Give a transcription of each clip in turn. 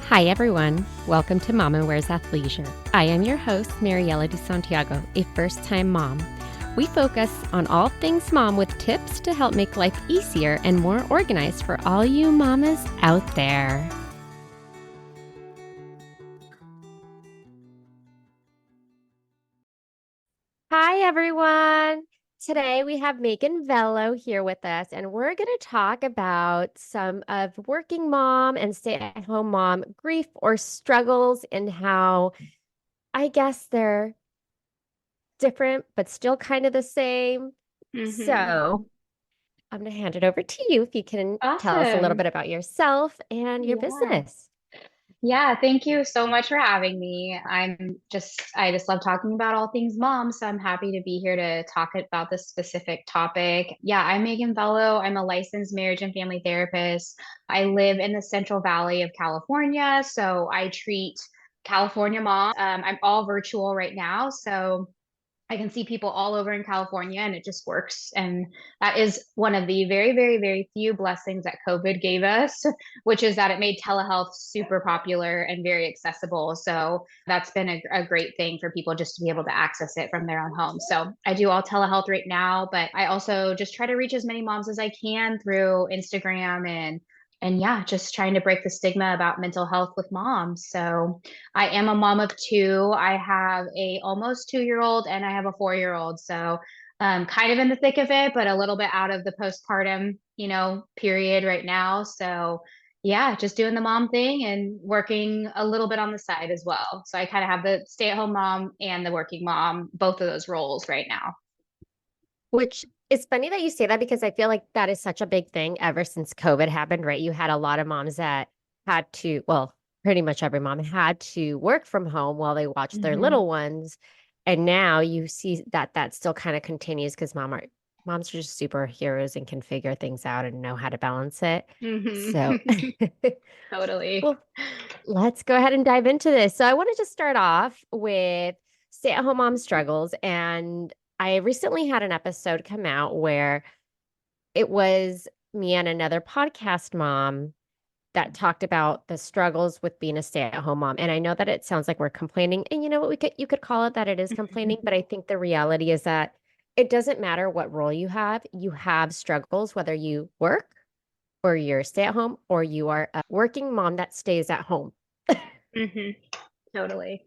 Hi, everyone. Welcome to Mama Wears Athleisure. I am your host, Mariela de Santiago, a first-time mom. We focus on all things mom with tips to help make life easier and more organized for all you mamas out there. Hi, everyone. Today we have Megan Velo here with us, and we're going to talk about some of working mom and stay-at-home mom grief or struggles and how I guess they're different, but still kind of the same. So I'm going to hand it over to you if you can tell us a little Awesome. bit about yourself and your Yeah. business. Yeah, thank you so much for having me. I just love talking about all things mom, so I'm happy to be here to talk about this specific topic. Yeah, I'm Megan Velo. I'm a licensed marriage and family therapist. I live in the Central Valley of California, so I treat California moms. I'm all virtual right now, so I can see people all over in California and it just works. And that is one of the very, very, very few blessings that COVID gave us, which is that it made telehealth super popular and very accessible. So that's been a great thing for people just to be able to access it from their own home. So I do all telehealth right now, but I also just try to reach as many moms as I can through Instagram and yeah, just trying to break the stigma about mental health with moms. So I am a mom of two. I have a almost 2 year old and I have a 4 year old. So kind of in the thick of it, but a little bit out of the postpartum, period right now. So yeah, just doing the mom thing and working a little bit on the side as well. So I kind of have the stay-at-home mom and the working mom, both of those roles right now. Which is funny that you say that because I feel like that is such a big thing ever since COVID happened, right? You had a lot of moms that had to, well, pretty much every mom had to work from home while they watched their Hmm. little ones. And now you see that that still kind of continues because moms are just superheroes and can figure things out and know how to balance it. So, Hmm. Totally. well, let's go ahead and dive into this. So I wanted to start off with stay-at-home mom struggles. And I recently had an episode come out where it was me and another podcast mom that talked about the struggles with being a stay-at-home mom. And I know that it sounds like we're complaining, and you know what you could call it that it is complaining, but I think the reality is that it doesn't matter what role you have struggles, whether you work or you're a stay-at-home or you are a working mom that stays at home. Hmm. Totally.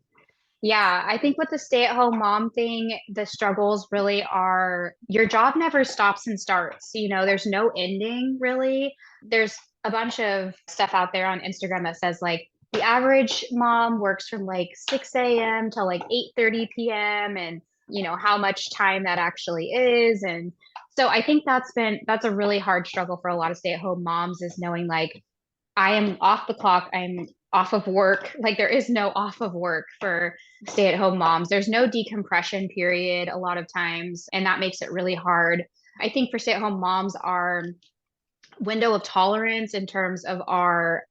Yeah, I think with the stay-at-home mom thing, the struggles really are your job never stops and starts. There's no ending really. There's a bunch of stuff out there on Instagram that says like the average mom works from like 6 a.m. to like 8:30 p.m. and how much time that actually is. And so I think that's a really hard struggle for a lot of stay-at-home moms is knowing like I am off the clock. I'm off of work. Like there is no off of work for stay at home moms. There's no decompression period a lot of times. And that makes it really hard. I think for stay at home moms, our window of tolerance in terms of our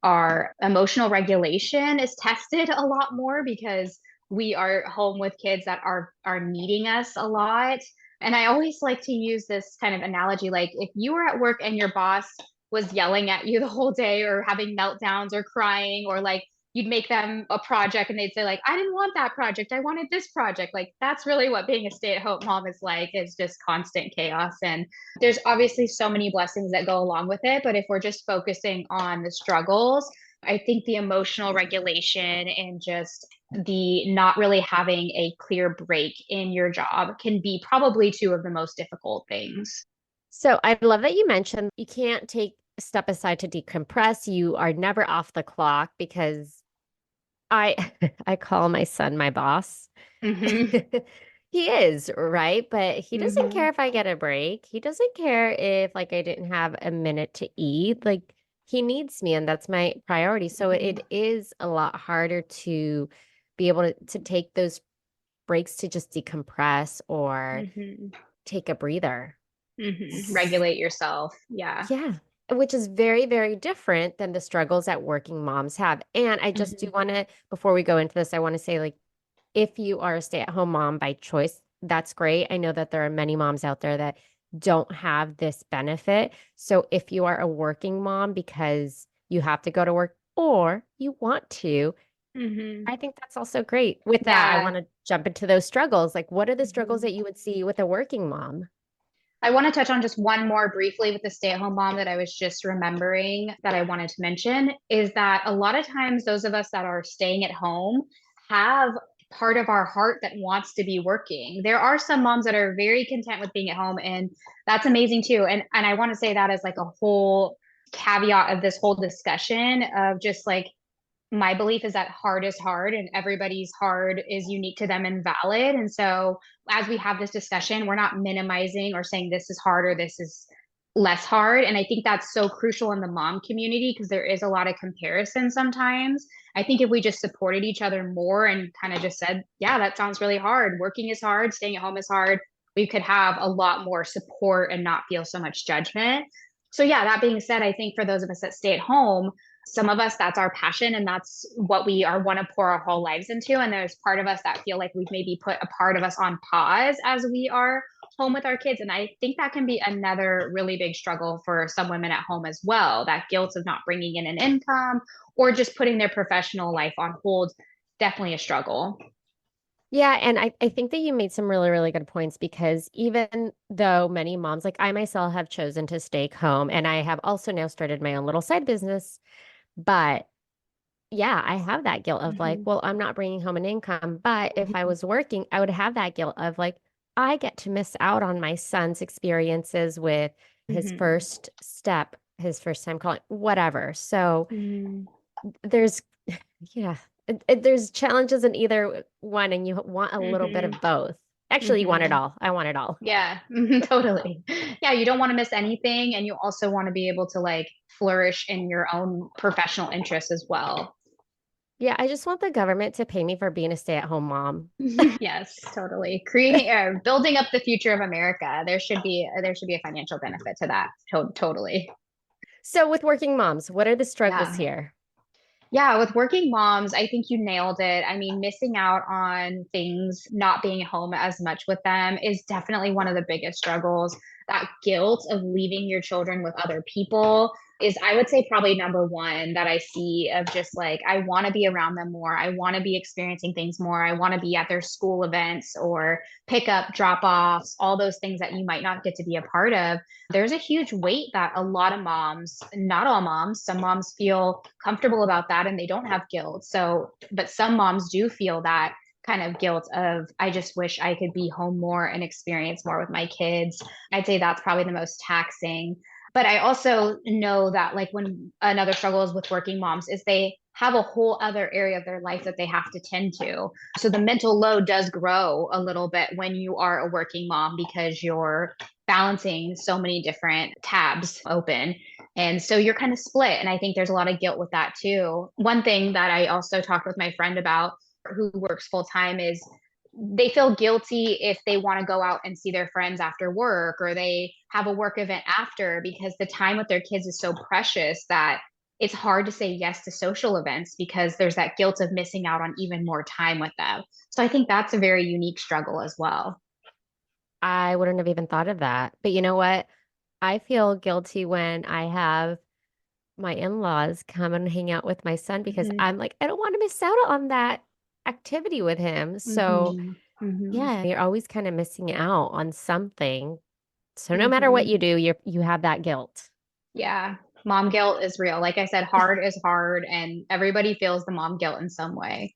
emotional regulation is tested a lot more because we are home with kids that are needing us a lot. And I always like to use this kind of analogy like if you were at work and your boss was yelling at you the whole day or having meltdowns or crying or like you'd make them a project and they'd say like I didn't want that project, I wanted this project. Like that's really what being a stay-at-home mom is like, is just constant chaos. And there's obviously so many blessings that go along with it, but if we're just focusing on the struggles, I think the emotional regulation and just the not really having a clear break in your job can be probably two of the most difficult things. So I love that you mentioned you can't take a step aside to decompress. You are never off the clock because I I call my son my boss. Hmm. He is, right? But he doesn't Hmm. care if I get a break. He doesn't care if like I didn't have a minute to eat. Like he needs me and that's my priority. So Hmm. it is a lot harder to be able to take those breaks to just decompress or Hmm. take a breather. Hmm. Regulate yourself. Yeah. Yeah, which is very, very different than the struggles that working moms have. And I just do Hmm. want to, before we go into this, I want to say, like, if you are a stay-at-home mom by choice, that's great. I know that there are many moms out there that don't have this benefit. So if you are a working mom because you have to go to work or you want to. Hmm. I think that's also great. With that, I Yeah. want to jump into those struggles. Like, what are the struggles Mhm. that you would see with a working mom? I want to touch on just one more briefly with the stay-at-home mom that I was just remembering that I wanted to mention is that a lot of times those of us that are staying at home have part of our heart that wants to be working. There are some moms that are very content with being at home, and that's amazing too. And I want to say that as like a whole caveat of this whole discussion of just like my belief is that hard is hard and everybody's hard is unique to them and valid. And so as we have this discussion, we're not minimizing or saying this is hard or this is less hard. And I think that's so crucial in the mom community because there is a lot of comparison sometimes. I think if we just supported each other more and kind of just said, yeah, that sounds really hard. Working is hard, staying at home is hard. We could have a lot more support and not feel so much judgment. So, yeah, that being said, I think for those of us that stay at home, some of us that's our passion and that's what we are want to pour our whole lives into, and there's part of us that feel like we've maybe put a part of us on pause as we are home with our kids, and I think that can be another really big struggle for some women at home as well, that guilt of not bringing in an income or just putting their professional life on hold. Definitely a struggle. Yeah, and I think that you made some really, really good points because even though many moms, like I myself, have chosen to stay home, and I have also now started my own little side business, but yeah, I have that guilt of like, Mm-hmm. well, I'm not bringing home an income. But if I Mm-hmm. was working, I would have that guilt of like, I get to miss out on my son's experiences with his Mm-hmm. first step, his first time calling, whatever. So Mm-hmm. there's, yeah, there's challenges in either one, and you want a little bit of both. Actually, you want it Mm-hmm. all. I want it all. Yeah, totally. Yeah, you don't want to miss anything, and you also want to be able to like flourish in your own professional interests as well. Yeah, I just want the government to pay me for being a stay-at-home mom. Yes, totally. Creating, building up the future of America. There should be a financial benefit to that. Totally. So with working moms, what are the struggles Yeah. here? Yeah, with working moms, I think you nailed it. I mean, missing out on things, not being home as much with them is definitely one of the biggest struggles. That guilt of leaving your children with other people is, I would say, probably number one that I see of just like, I want to be around them more. I want to be experiencing things more. I want to be at their school events or pick up, drop offs, all those things that you might not get to be a part of. There's a huge weight that a lot of moms, not all moms, some moms feel comfortable about that and they don't have guilt. So, but some moms do feel that kind of guilt of, I just wish I could be home more and experience more with my kids. I'd say that's probably the most taxing. But I also know that, like, when another struggle is with working moms, is they have a whole other area of their life that they have to tend to. So the mental load does grow a little bit when you are a working mom because you're balancing so many different tabs open. And so you're kind of split. And I think there's a lot of guilt with that too. One thing that I also talked with my friend about who works full time is they feel guilty if they want to go out and see their friends after work or they have a work event after because the time with their kids is so precious that it's hard to say yes to social events because there's that guilt of missing out on even more time with them. So I think that's a very unique struggle as well. I wouldn't have even thought of that. But you know what? I feel guilty when I have my in-laws come and hang out with my son because Mm-hmm. I'm like, I don't want to miss out on that activity with him. So, Mm-hmm. Mm-hmm. yeah, you're always kind of missing out on something. So no matter what Mm-hmm. you do, you have that guilt. Yeah. Mom guilt is real. Like I said, hard is hard, and everybody feels the mom guilt in some way.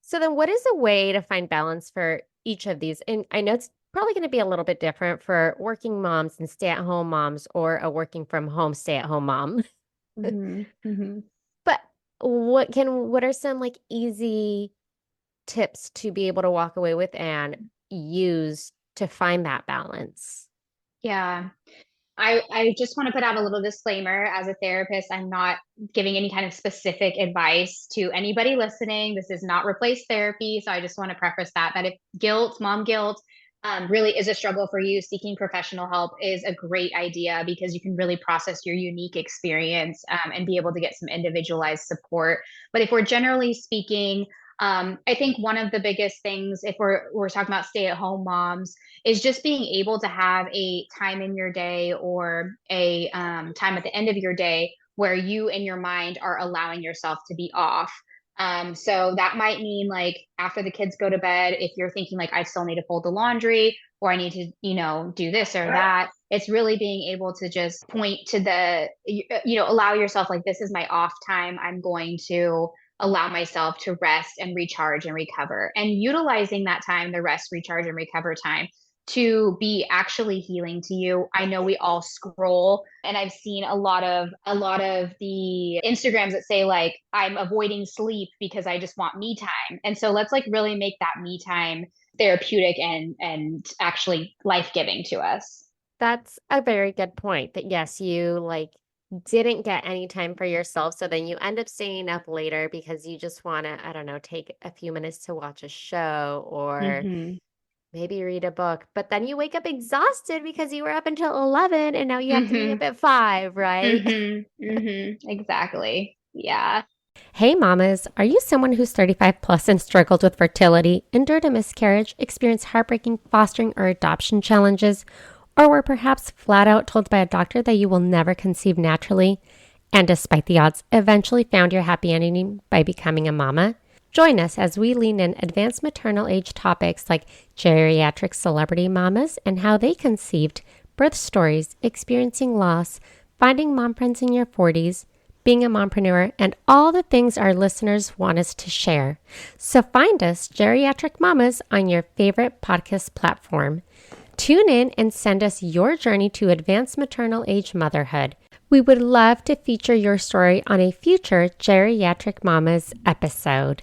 So then what is a way to find balance for each of these? And I know it's probably going to be a little bit different for working moms and stay-at-home moms or a working from home stay-at-home mom. Mm-hmm. Mm-hmm. But what are some like easy tips to be able to walk away with and use to find that balance? Yeah. I just want to put out a little disclaimer as a therapist. I'm not giving any kind of specific advice to anybody listening. This is not replace therapy. So I just want to preface that if guilt, mom guilt, really is a struggle for you, seeking professional help is a great idea because you can really process your unique experience and be able to get some individualized support. But if we're generally speaking, I think one of the biggest things, if we're talking about stay-at-home moms, is just being able to have a time in your day or a time at the end of your day where you in your mind are allowing yourself to be off. So that might mean like after the kids go to bed, if you're thinking like I still need to fold the laundry or I need to, do this or that, it's really being able to just point to allow yourself like this is my off time. I'm going to allow myself to rest and recharge and recover and utilizing that time, the rest, recharge, and recover time to be actually healing to you. I know we all scroll and I've seen a lot of the Instagrams that say like I'm avoiding sleep because I just want me time. And so let's like really make that me time therapeutic and actually life-giving to us. That's a very good point that yes, you like didn't get any time for yourself. So then you end up staying up later because you just want to, I don't know, take a few minutes to watch a show or Mm-hmm. maybe read a book. But then you wake up exhausted because you were up until 11 and now you have to be Mm-hmm. up at 5, right? Mm-hmm. Mm-hmm. Exactly. Yeah. Hey, mamas, are you someone who's 35 plus and struggled with fertility, endured a miscarriage, experienced heartbreaking fostering or adoption challenges, or were perhaps flat out told by a doctor that you will never conceive naturally, and despite the odds, eventually found your happy ending by becoming a mama? Join us as we lean in advanced maternal age topics like geriatric celebrity mamas and how they conceived, birth stories, experiencing loss, finding mom friends in your 40s, being a mompreneur, and all the things our listeners want us to share. So find us, Geriatric Mamas, on your favorite podcast platform. Tune in and send us your journey to advanced maternal age motherhood. We would love to feature your story on a future Geriatric Mamas episode.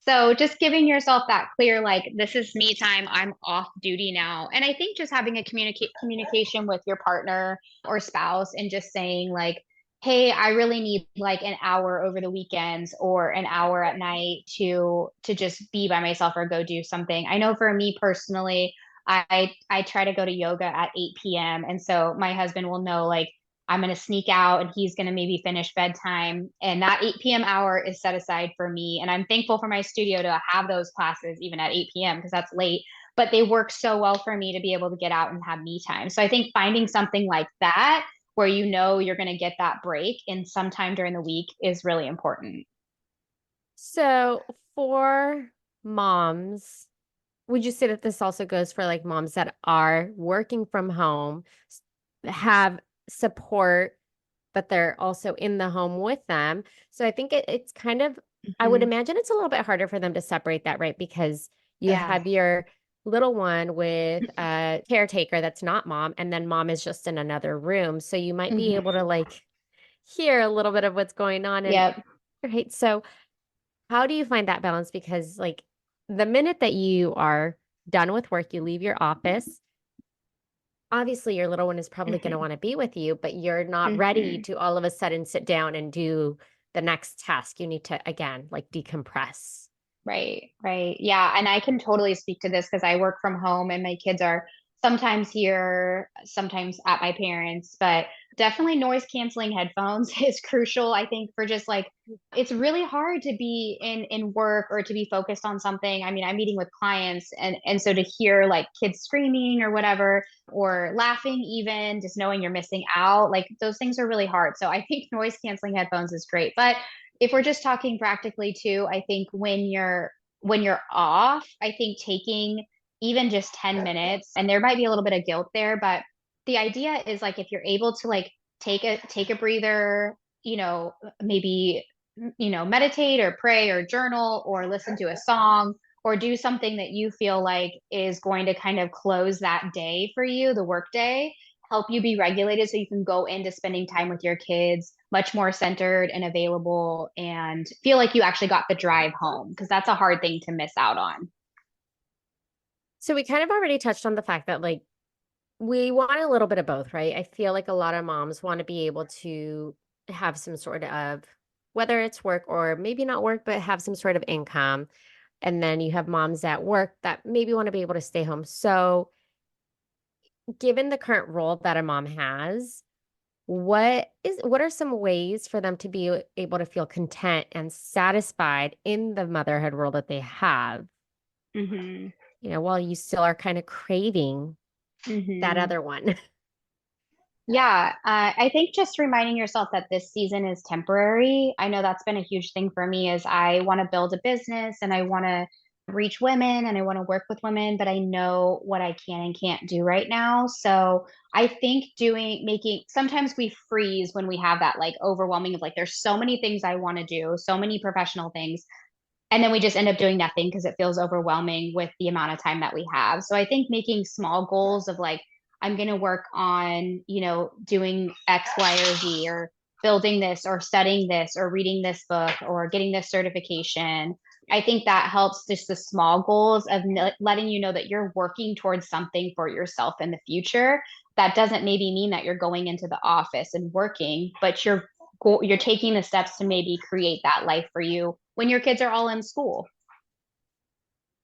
So just giving yourself that clear, like, this is me time, I'm off duty now. And I think just having a communication with your partner or spouse and just saying like, hey, I really need like an hour over the weekends or an hour at night to just be by myself or go do something. I know for me personally, I try to go to yoga at 8 p.m. And so my husband will know like I'm going to sneak out and he's going to maybe finish bedtime. And that 8 p.m. hour is set aside for me. And I'm thankful for my studio to have those classes even at 8 p.m. because that's late. But they work so well for me to be able to get out and have me time. So I think finding something like that where you know you're going to get that break in sometime during the week is really important. So, for moms, would you say that this also goes for like moms that are working from home, have support, but they're also in the home with them? So I think it's kind of, I would Hmm. imagine it's a little bit harder for them to separate that, right? Because you Yeah. have your little one with a caretaker that's not mom, and then mom is just in another room. So you might be able to Hmm. like hear a little bit of what's going on. And Yep. right. So how do you find that balance? Because, like, the minute that you are done with work, you leave your office. Obviously, your little one is probably going to Hmm. want to be with you, but you're not ready Hmm. to all of a sudden sit down and do the next task. You need to, again, like decompress. Right, right. Yeah. And I can totally speak to this because I work from home and my kids are sometimes here, sometimes at my parents', but definitely noise canceling headphones is crucial, I think, for just like it's really hard to be in work or to be focused on something. I mean, I'm meeting with clients and so to hear like kids screaming or whatever, or laughing even, just knowing you're missing out, like those things are really hard. So I think noise canceling headphones is great. But if we're just talking practically too, I think when you're off, I think taking even just 10 minutes, and there might be a little bit of guilt there, but the idea is like if you're able to like take a breather, maybe meditate or pray or journal or listen to a song or do something that you feel like is going to kind of close that day for you, the work day, help you be regulated so you can go into spending time with your kids much more centered and available and feel like you actually got the drive home because that's a hard thing to miss out on. So we kind of already touched on the fact that, like, we want a little bit of both, right? I feel like a lot of moms want to be able to have some sort of, whether it's work or maybe not work, but have some sort of income. And then you have moms at work that maybe want to be able to stay home. So, given the current role that a mom has, what are some ways for them to be able to feel content and satisfied in the motherhood role that they have, Hmm. while you still are kind of craving that Hmm. other one? Yeah, I think just reminding yourself that this season is temporary. I know that's been a huge thing for me is I want to build a business and I want to reach women and I want to work with women, but I know what I can and can't do right now. So I think making, sometimes we freeze when we have that like overwhelming of like, there's so many things I want to do, so many professional things. And then we just end up doing nothing because it feels overwhelming with the amount of time that we have. So I think making small goals of like, I'm going to work on, doing X, Y, or Z, or building this, or studying this, or reading this book, or getting this certification. I think that helps just the small goals of letting you know that you're working towards something for yourself in the future. That doesn't maybe mean that you're going into the office and working, but you're taking the steps to maybe create that life for you when your kids are all in school.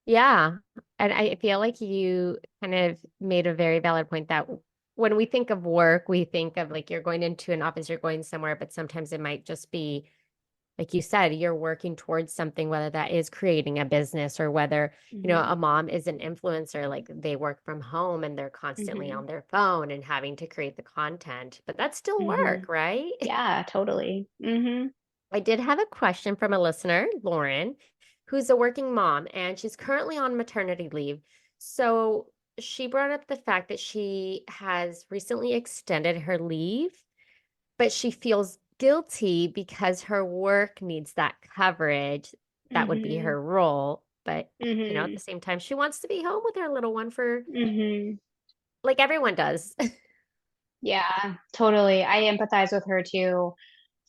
Yeah. And I feel like you kind of made a very valid point that when we think of work, we think of like you're going into an office, you're going somewhere, but sometimes it might just be, like you said, you're working towards something, whether that is creating a business or whether, Hmm. a mom is an influencer, like they work from home and they're constantly Hmm. on their phone and having to create the content, but that's still Hmm. work, right? Yeah, totally. Hmm. I did have a question from a listener, Lauren, who's a working mom and she's currently on maternity leave. So she brought up the fact that she has recently extended her leave, but she feels guilty because her work needs that coverage. That would be Hmm. her role. But, at the Hmm. same time, she wants to be home with her little one for Hmm. like everyone does. Yeah, totally. I empathize with her too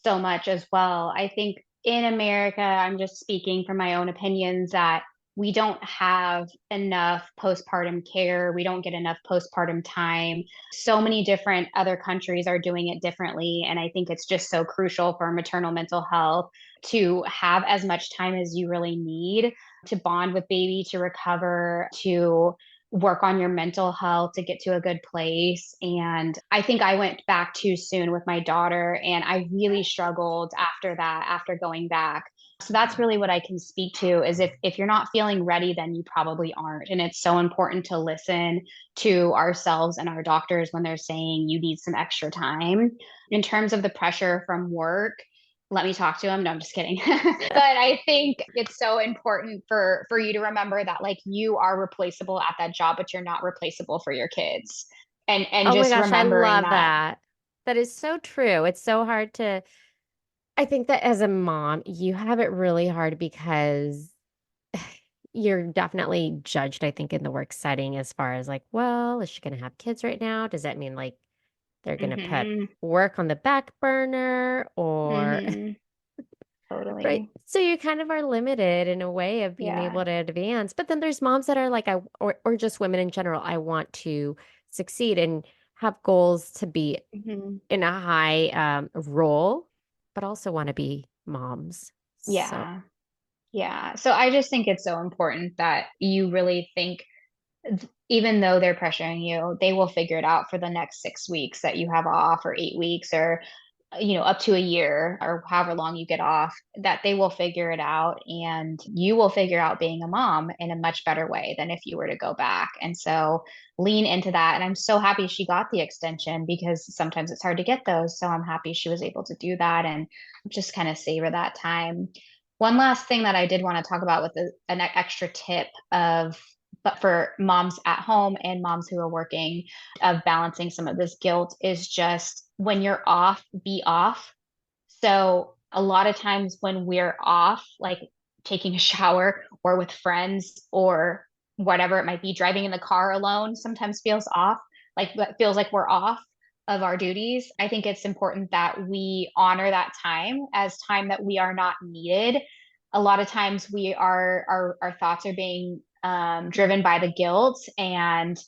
so much as well. I think in America, I'm just speaking from my own opinions that we don't have enough postpartum care. We don't get enough postpartum time. So many different other countries are doing it differently. And I think it's just so crucial for maternal mental health to have as much time as you really need to bond with baby, to recover, to work on your mental health to get to a good place. And I think I went back too soon with my daughter and I really struggled after that, after going back. So that's really what I can speak to is if you're not feeling ready, then you probably aren't. And it's so important to listen to ourselves and our doctors when they're saying you need some extra time. In terms of the pressure from work, let me talk to him. No, I'm just kidding. But I think it's so important for you to remember that like you are replaceable at that job, but you're not replaceable for your kids. And Oh my just gosh, I remembering love that. that. That is so true. It's so hard to, I think that as a mom, you have it really hard because you're definitely judged, I think, in the work setting as far as like, well, is she going to have kids right now? Does that mean like they're going to put Hmm. work on the back burner or, Hmm. right? Totally. So you kind of are limited in a way of being Yeah. able to advance. But then there's moms that are like, or just women in general, I want to succeed and have goals to be Hmm. in a high role, but also want to be moms. So, Yeah. Yeah. So I just think it's so important that you really think even though they're pressuring you, they will figure it out for the next 6 weeks that you have off, or 8 weeks, or up to a year, or however long you get off, that they will figure it out and you will figure out being a mom in a much better way than if you were to go back. And so lean into that. And I'm so happy she got the extension because sometimes it's hard to get those. So I'm happy she was able to do that and just kind of savor that time. One last thing that I did want to talk about with an extra tip of but for moms at home and moms who are working of balancing some of this guilt is just when you're off, be off. So a lot of times when we're off, like taking a shower or with friends or whatever it might be, driving in the car alone sometimes feels off, like that feels like we're off of our duties. I think it's important that we honor that time as time that we are not needed. A lot of times we are our thoughts are being driven by the guilt and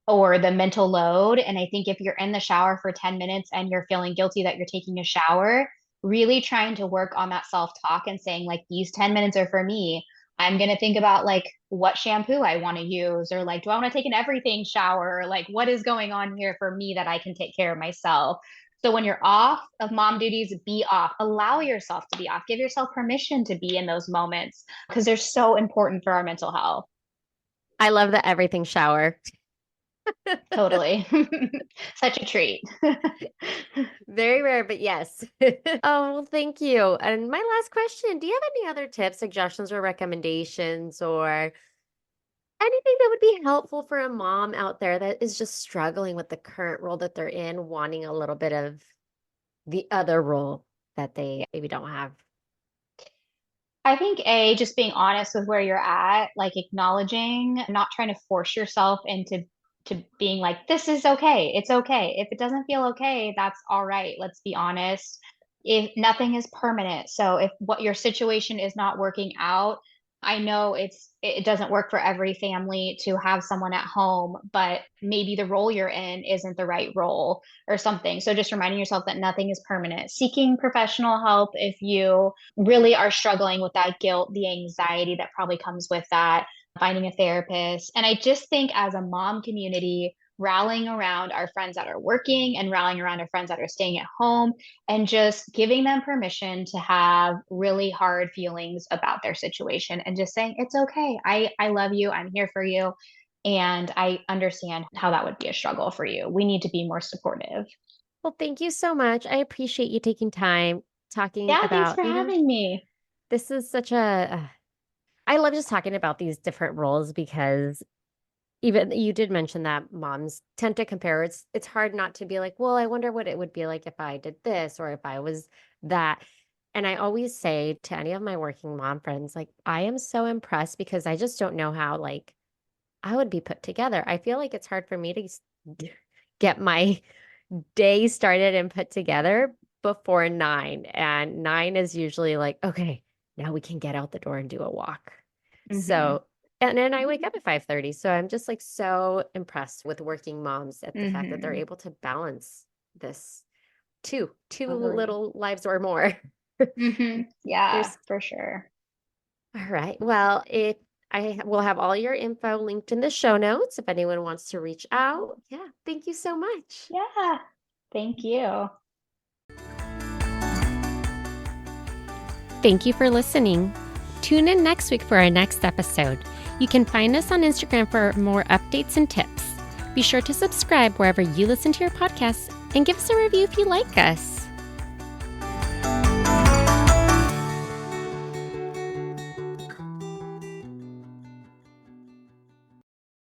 or the mental load. And I think if you're in the shower for 10 minutes and you're feeling guilty that you're taking a shower, really trying to work on that self talk and saying, like, these 10 minutes are for me. I'm going to think about like what shampoo I want to use, or like, do I want to take an everything shower? Or like, what is going on here for me that I can take care of myself? So when you're off of mom duties, be off. Allow yourself to be off. Give yourself permission to be in those moments because they're so important for our mental health. I love the everything shower. Totally. Such a treat. Very rare, but yes. Oh, well, thank you. And my last question, do you have any other tips, suggestions, or recommendations, or anything that would be helpful for a mom out there that is just struggling with the current role that they're in, wanting a little bit of the other role that they maybe don't have? I think just being honest with where you're at, like acknowledging, not trying to force yourself into to being like, this is okay. It's okay. If it doesn't feel okay, that's all right. Let's be honest. If nothing is permanent. So if what your situation is not working out, I know it doesn't work for every family to have someone at home, but maybe the role you're in isn't the right role or something. So just reminding yourself that nothing is permanent. Seeking professional help if you really are struggling with that guilt, the anxiety that probably comes with that, finding a therapist. And I just think as a mom community, rallying around our friends that are working and rallying around our friends that are staying at home and just giving them permission to have really hard feelings about their situation and just saying, it's okay. I love you. I'm here for you. And I understand how that would be a struggle for you. We need to be more supportive. Well, thank you so much. I appreciate you taking time talking Yeah, thanks about, for having me. this is such a, I love just talking about these different roles because even you did mention that moms tend to compare. It's hard not to be like, well, I wonder what it would be like if I did this or if I was that. And I always say to any of my working mom friends, like, I am so impressed because I just don't know how like I would be put together. I feel like it's hard for me to get my day started and put together before 9. And 9 is usually like, okay, now we can get out the door and do a walk. Hmm. So, and then I wake up at 5:30. So I'm just like so impressed with working moms at the fact that they're Hmm. able to balance this two Totally. little lives or more. Hmm. Yeah, There's for sure. all right. Well, if I will have all your info linked in the show notes if anyone wants to reach out. Yeah, thank you so much. Yeah. Thank you. Thank you for listening. Tune in next week for our next episode. You can find us on Instagram for more updates and tips. Be sure to subscribe wherever you listen to your podcasts and give us a review if you like us.